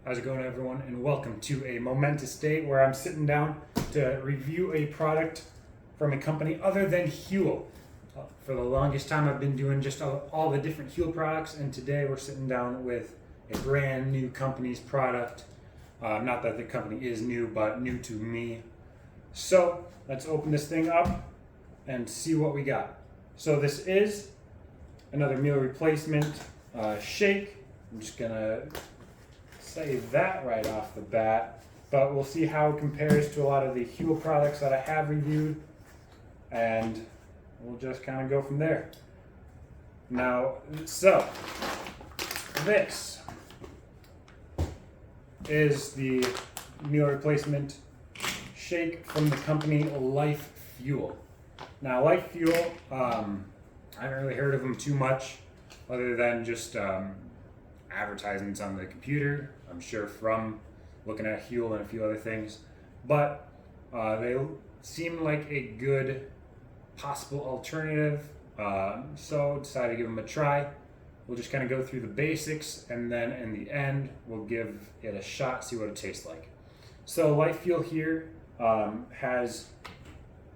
How's it going, everyone? And welcome to a momentous day where I'm sitting down to review a product from a company other than Huel. For the longest time, I've been doing just all the different Huel products, and today we're sitting down with a brand new company's product. Not that the company is new, but new to me. So let's open this thing up and see what we got. So this is another meal replacement shake. I'm just gonna say that right off the bat, but we'll see how it compares to a lot of the Huel products that I have reviewed, and we'll just kind of go from there. Now, so this is the meal replacement shake from the company LYFE. Now, LYFE, I haven't really heard of them too much, other than just advertisements on the computer, I'm sure from looking at Huel and a few other things, but they seem like a good possible alternative, so decided to give them a try. We'll just kind of go through the basics, and then in the end we'll give it a shot, see what it tastes like. So LYFE here has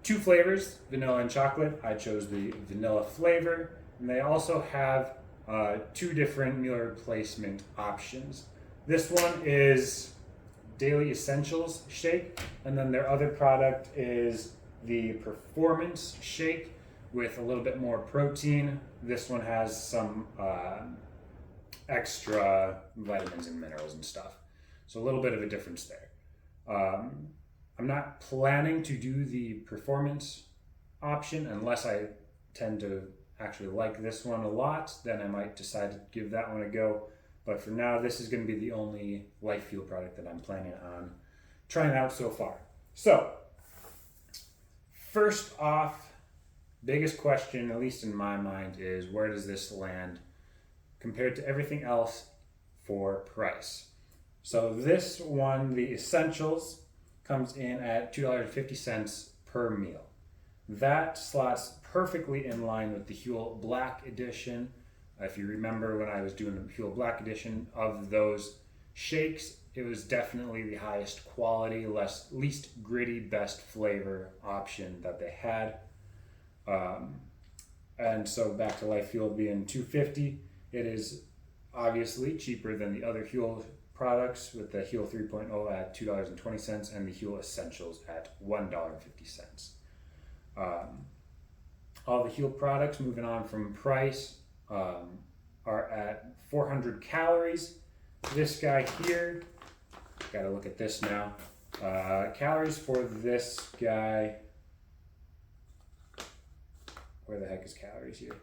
two flavors, vanilla and chocolate. I chose the vanilla flavor, and they also have two different meal replacement options. This one is Daily Essentials Shake, and then their other product is the Performance Shake with a little bit more protein. This one has some extra vitamins and minerals and stuff. So a little bit of a difference there. I'm not planning to do the Performance option unless I tend to actually like this one a lot, then I might decide to give that one a go. But for now, this is going to be the only LYFE product that I'm planning on trying out so far. So, first off, biggest question, at least in my mind, is where does this land compared to everything else for price? So this one, the Essentials, comes in at $2.50 per meal. That slots perfectly in line with the Huel Black Edition. If you remember when I was doing the Huel Black Edition of those shakes, it was definitely the highest quality, least gritty, best flavor option that they had. And so back to LYFE being $2.50, it is obviously cheaper than the other Huel products, with the Huel 3.0 at $2.20 and the Huel Essentials at $1.50. All the Huel products, moving on from price, are at 400 calories. This guy here, gotta look at this now. Calories for this guy, where the heck is calories here?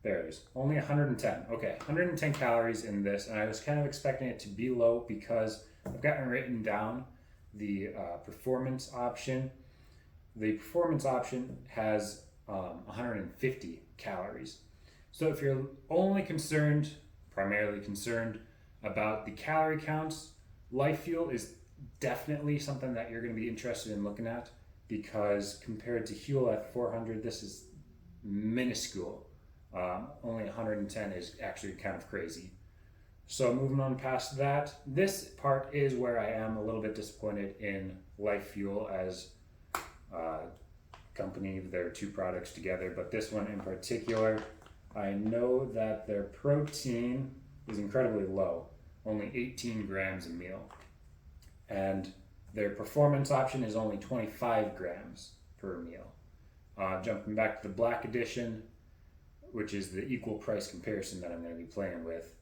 There it is, only 110. Okay, 110 calories in this, and I was kind of expecting it to be low because I've gotten written down the performance option. The performance option has 150 calories. So if you're primarily concerned about the calorie counts, LYFE is definitely something that you're going to be interested in looking at, because compared to Huel at 400, this is minuscule. Only 110 is actually kind of crazy. So moving on past that, this part is where I am a little bit disappointed in LYFE as company. There are two products together, but this one in particular, I know that their protein is incredibly low, only 18 grams a meal, and their performance option is only 25 grams per meal. Jumping back to the Black Edition, which is the equal price comparison that I'm going to be playing with,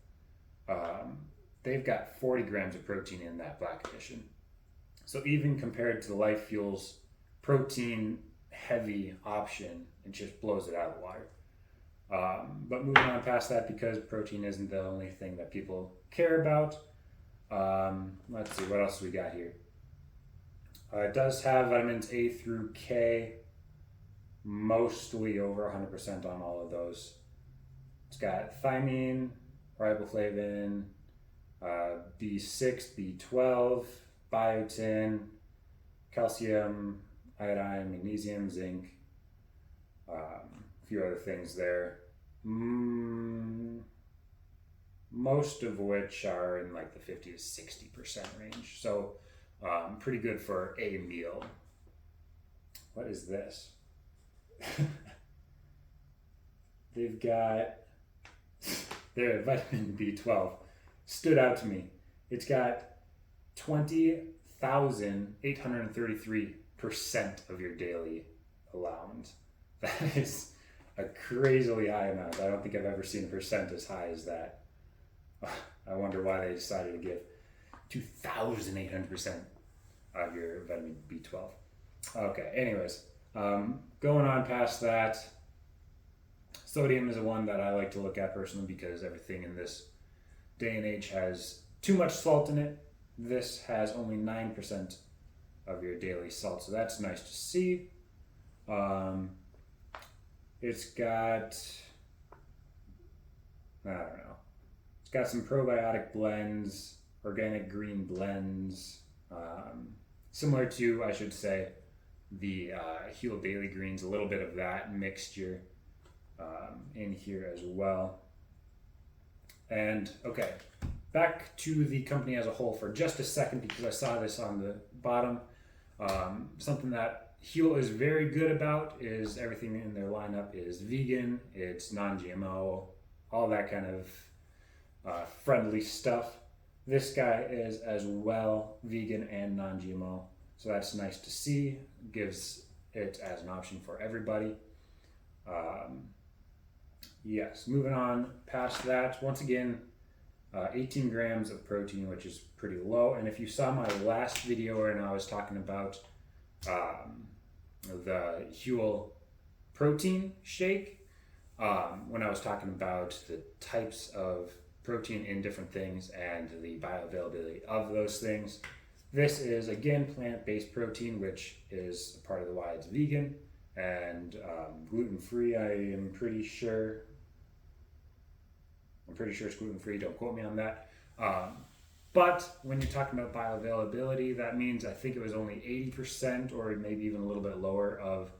they've got 40 grams of protein in that Black Edition. So even compared to the LYFE's protein heavy option, it just blows it out of the water. But moving on past that, because protein isn't the only thing that people care about, let's see, what else we got here? It does have vitamins A through K, mostly over 100% on all of those. It's got thiamine, riboflavin, B6, B12, biotin, calcium, iodine, magnesium, zinc, a few other things there. most of which are in like the 50 to 60% range. So pretty good for a meal. What is this? They've got their vitamin B12 stood out to me. It's got 20,833% of your daily allowance. That is a crazily high amount. I don't think I've ever seen a percent as high as that. I wonder why they decided to give 2,800% of your vitamin B12. Okay, anyways, going on past that, sodium is the one that I like to look at personally because everything in this day and age has too much salt in it. This has only 9% of your daily salt, so that's nice to see. It's got, I don't know, it's got some probiotic blends, organic green blends, similar to, I should say, the Heal Daily Greens, a little bit of that mixture in here as well. And okay, back to the company as a whole for just a second because I saw this on the bottom. Something that Heal is very good about is everything in their lineup is vegan, it's non-GMO, all that kind of friendly stuff. This guy is as well vegan and non-GMO, so that's nice to see. Gives it as an option for everybody. Yes, moving on past that, once again, 18 grams of protein, which is pretty low. And if you saw my last video where I was talking about the Huel protein shake, when I was talking about the types of protein in different things and the bioavailability of those things, this is again plant-based protein, which is part of the why it's vegan and gluten-free. I'm pretty sure it's gluten-free, don't quote me on that. But when you're talking about bioavailability, that means I think it was only 80% or maybe even a little bit lower of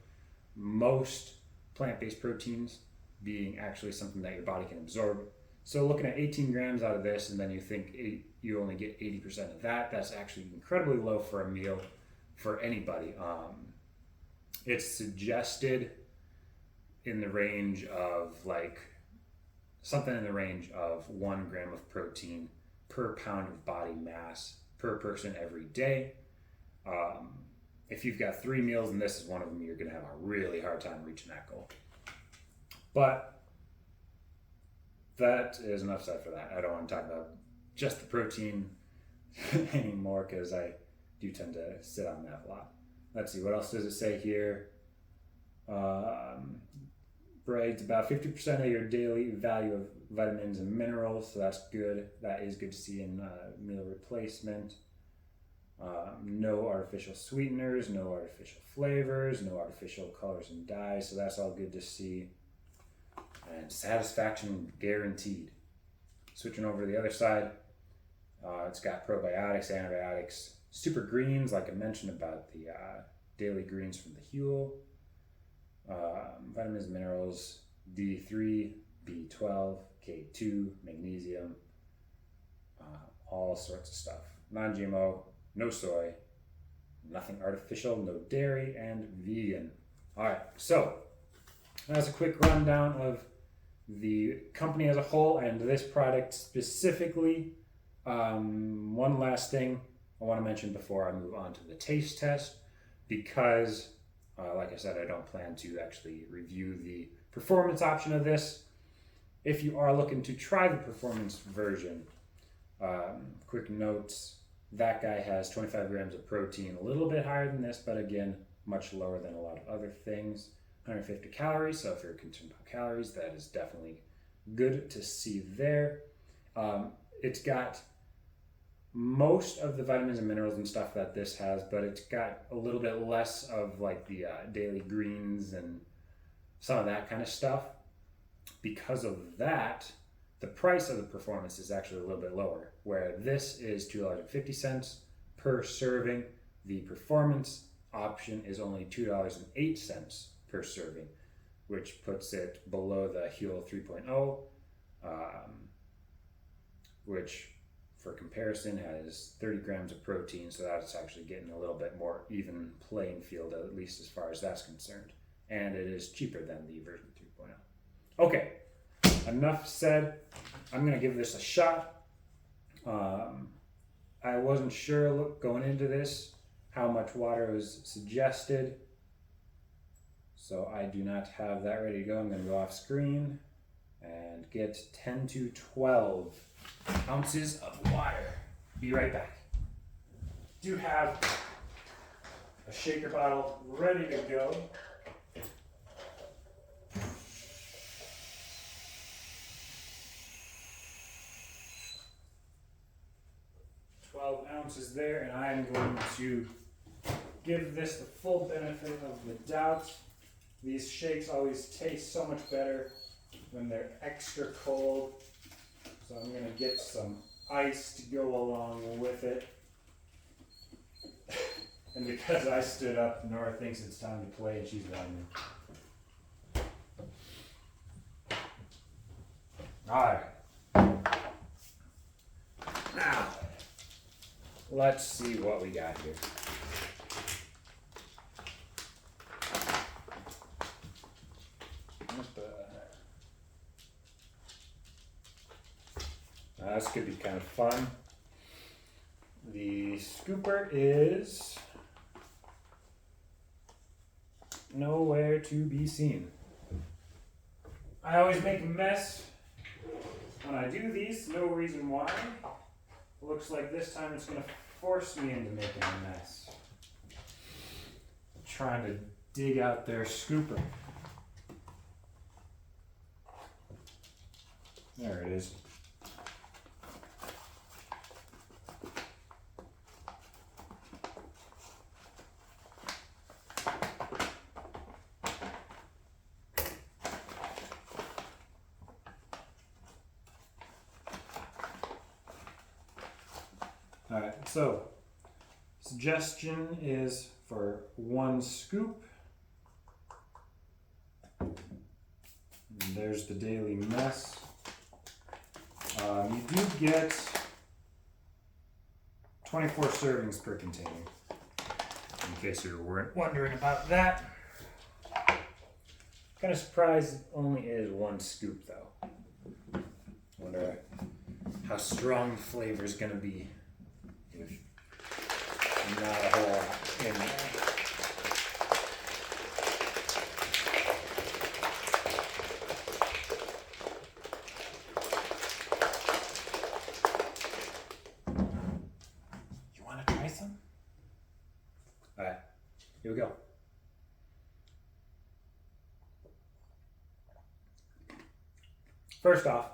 most plant-based proteins being actually something that your body can absorb. So looking at 18 grams out of this and then you think you only get 80% of that, that's actually incredibly low for a meal for anybody. It's suggested in the range of something in the range of 1 gram of protein per pound of body mass per person every day. If you've got 3 meals and this is one of them, you're going to have a really hard time reaching that goal. But that is enough said for that. I don't want to talk about just the protein anymore because I do tend to sit on that a lot. Let's see, what else does it say here? Bragged about 50% of your daily value of vitamins and minerals, so that's good. That is good to see in meal replacement. No artificial sweeteners, no artificial flavors, no artificial colors and dyes, so that's all good to see. And satisfaction guaranteed. Switching over to the other side, it's got probiotics, antibiotics, super greens, like I mentioned about the daily greens from the Huel. Vitamins, minerals, D3, B12, K2, magnesium, all sorts of stuff. Non-GMO, no soy, nothing artificial, no dairy, and vegan. All right, so that's a quick rundown of the company as a whole and this product specifically. One last thing I want to mention before I move on to the taste test, because like I said, I don't plan to actually review the performance option of this. If you are looking to try the performance version, quick notes, that guy has 25 grams of protein, a little bit higher than this, but again, much lower than a lot of other things. 150 calories, so if you're concerned about calories, that is definitely good to see there. It's got most of the vitamins and minerals and stuff that this has, but it's got a little bit less of like the daily greens and some of that kind of stuff. Because of that, the price of the performance is actually a little bit lower, where this is $2.50 per serving. The performance option is only $2.08 per serving, which puts it below the Huel 3.0. which for comparison has 30 grams of protein, so that's actually getting a little bit more even playing field, at least as far as that's concerned. And it is cheaper than the version 3.0. Okay, enough said. I'm gonna give this a shot. I wasn't sure going into this how much water was suggested, so I do not have that ready to go. I'm gonna go off screen and get 10 to 12 ounces of water. Be right back. Do have a shaker bottle ready to go. Ounces there, and I'm going to give this the full benefit of the doubt. These shakes always taste so much better when they're extra cold, so I'm going to get some ice to go along with it. And because I stood up, Nora thinks it's time to play and she's on me. Alright. Now, let's see what we got here. This could be kind of fun. The scooper is nowhere to be seen. I always make a mess when I do these, no reason why. Looks like this time it's going to force me into making a mess. Trying to dig out their scooper. There it is. Alright, so suggestion is for 1 scoop. And there's the daily mess. You do get 24 servings per container, in case you were wondering about that. Kind of surprised it only is 1 scoop though. Wonder how strong the flavor is going to be. Not a whole lot in there. You want to try some? Alright, here we go. First off,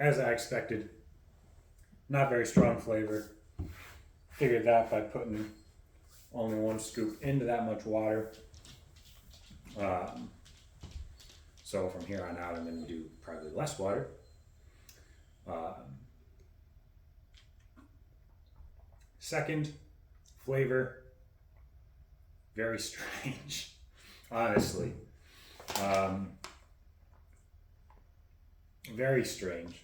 as I expected, not very strong flavor. Figured that by putting only 1 scoop into that much water. So from here on out, I'm going to do probably less water. Second, flavor, very strange, honestly. Very strange.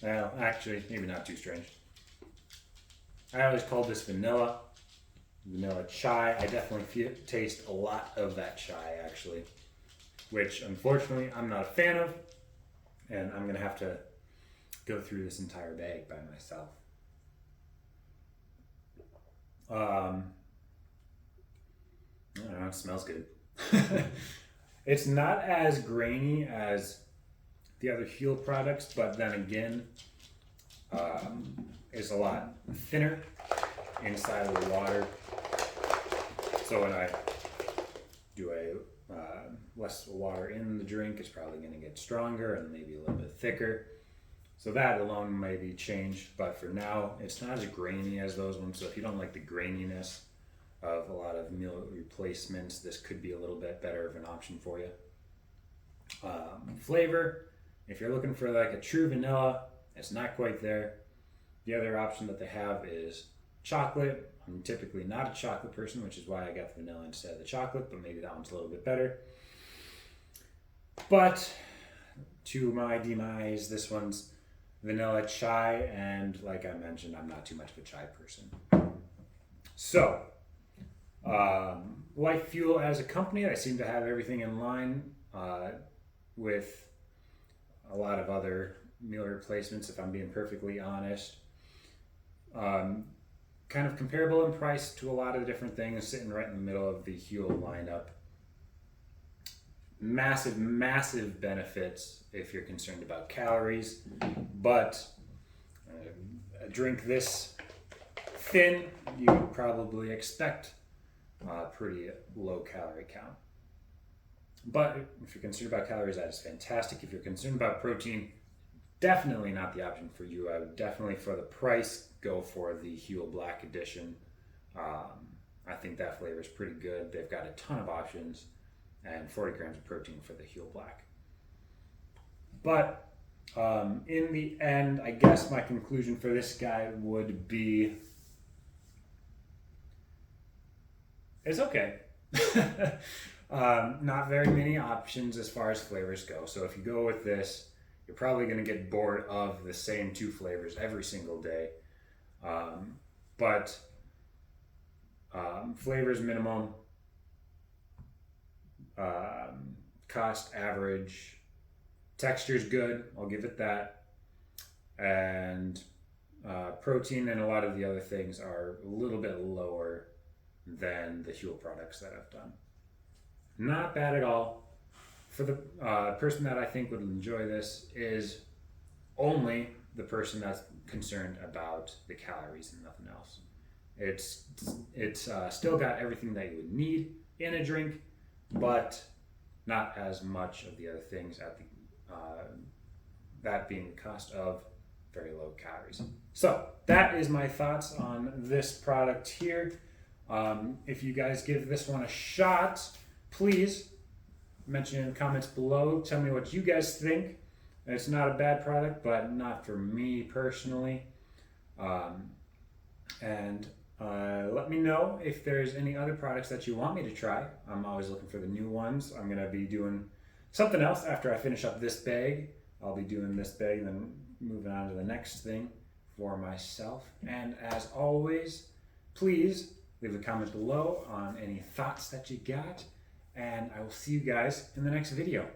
Well, actually, maybe not too strange. I always called this vanilla chai. I definitely taste a lot of that chai actually, which unfortunately I'm not a fan of, and I'm gonna have to go through this entire bag by myself. I don't know, it smells good. It's not as grainy as the other Huel products, but then again, it's a lot thinner inside of the water. So when I do less water in the drink, it's probably going to get stronger and maybe a little bit thicker. So that alone may be changed, but for now, it's not as grainy as those ones. So if you don't like the graininess of a lot of meal replacements, this could be a little bit better of an option for you. Flavor, if you're looking for like a true vanilla, it's not quite there. The other option that they have is chocolate. I'm typically not a chocolate person, which is why I got the vanilla instead of the chocolate, but maybe that one's a little bit better. But to my demise, this one's vanilla chai, and like I mentioned, I'm not too much of a chai person. So, LYFE Fuel as a company, I seem to have everything in line with a lot of other meal replacements, if I'm being perfectly honest. Kind of comparable in price to a lot of different things, sitting right in the middle of the Huel lineup. Massive benefits if you're concerned about calories, but a drink this thin, you would probably expect a pretty low calorie count. But if you're concerned about calories, that is fantastic. If you're concerned about protein, definitely not the option for you. I would definitely, for the price, go for the Huel Black Edition. I think that flavor is pretty good. They've got a ton of options and 40 grams of protein for the Huel Black. But in the end, I guess my conclusion for this guy would be, it's okay. Not very many options as far as flavors go. So if you go with this, you're probably going to get bored of the same 2 flavors every single day. But flavors minimum, cost average, texture's good, I'll give it that. And protein and a lot of the other things are a little bit lower than the Huel products that I've done. Not bad at all. For the person that I think would enjoy this is only the person that's concerned about the calories and nothing else. It's still got everything that you would need in a drink, but not as much of the other things at the that being the cost of very low calories. So that is my thoughts on this product here. If you guys give this one a shot, please mention in the comments below. Tell me what you guys think. It's not a bad product, but not for me personally. And let me know if there's any other products that you want me to try. I'm always looking for the new ones. I'm going to be doing something else after I finish up this bag. I'll be doing this bag and then moving on to the next thing for myself. And as always, please leave a comment below on any thoughts that you got. And I will see you guys in the next video.